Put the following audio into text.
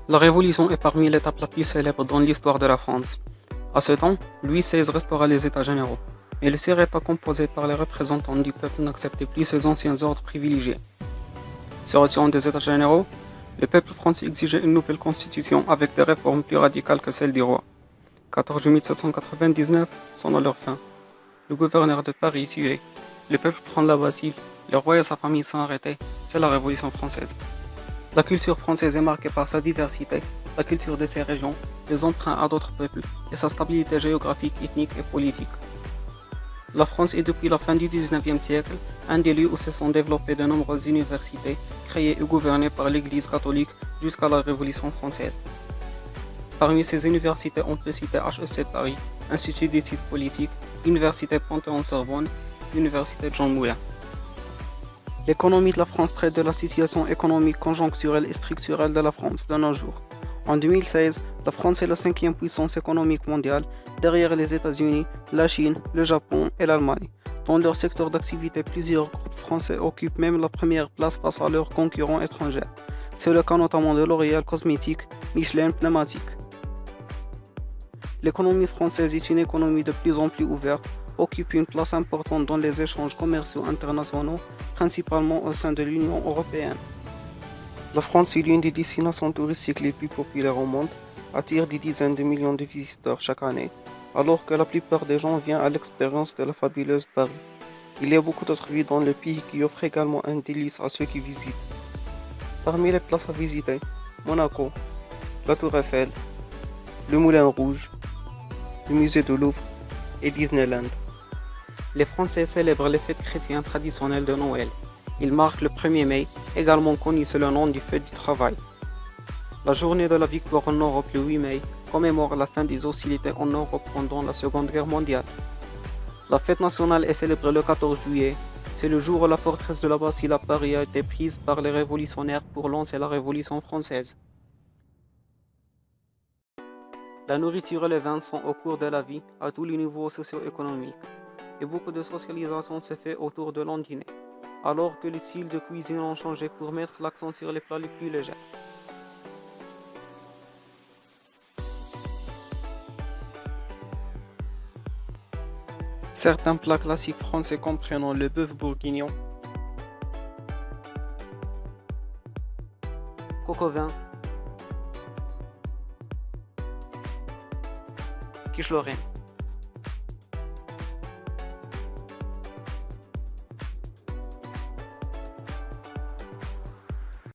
La Révolution est parmi l'étape la plus célèbre dans l'histoire de la France. À ce temps, Louis XVI restaura les États généraux, mais le État composé par les représentants du peuple n'acceptait plus ses anciens ordres privilégiés. Se retirant des États généraux, le peuple français exigeait une nouvelle constitution avec des réformes plus radicales que celles du roi. 14 juillet 1799 sonne leur fin. Le gouverneur de Paris est tué, le peuple prend la Bastille, le roi et sa famille sont arrêtés, c'est la Révolution française. La culture française est marquée par sa diversité, la culture de ses régions, les emprunts à d'autres peuples et sa stabilité géographique, ethnique et politique. La France est depuis la fin du XIXe siècle un des lieux où se sont développées de nombreuses universités créées et gouvernées par l'Église catholique jusqu'à la Révolution française. Parmi ces universités, on peut citer HEC Paris, Institut d'études politiques, Université Panthéon-Sorbonne, Université Jean Moulin. L'économie de la France traite de la situation économique conjoncturelle et structurelle de la France de nos jours. En 2016, la France est la 5e puissance économique mondiale, derrière les États-Unis, la Chine, le Japon et l'Allemagne. Dans leur secteur d'activité, plusieurs groupes français occupent même la première place face à leurs concurrents étrangers. C'est le cas notamment de L'Oréal Cosmétiques, Michelin Pneumatique. L'économie française est une économie de plus en plus ouverte, occupe une place importante dans les échanges commerciaux internationaux, principalement au sein de l'Union européenne. La France est l'une des destinations touristiques les plus populaires au monde, attire des dizaines de millions de visiteurs chaque année, alors que la plupart des gens viennent à l'expérience de la fabuleuse Paris. Il y a beaucoup d'autres villes dans le pays qui offrent également un délice à ceux qui visitent. Parmi les places à visiter, Monaco, la Tour Eiffel, le Moulin Rouge, le musée du Louvre et Disneyland. Les Français célèbrent les fêtes chrétiennes traditionnelles de Noël. Ils marquent le 1er mai, également connu sous le nom du fête du travail. La journée de la victoire en Europe le 8 mai commémore la fin des hostilités en Europe pendant la Seconde Guerre mondiale. La fête nationale est célébrée le 14 juillet. C'est le jour où la forteresse de la Bastille à Paris a été prise par les révolutionnaires pour lancer la Révolution française. La nourriture et le vin sont au cours de la vie à tous les niveaux socio-économiques. Et beaucoup de socialisation se fait autour de l'an dîner, alors que les styles de cuisine ont changé pour mettre l'accent sur les plats les plus légers. Certains plats classiques français comprennent le bœuf bourguignon, coq au vin, quiche Lorraine.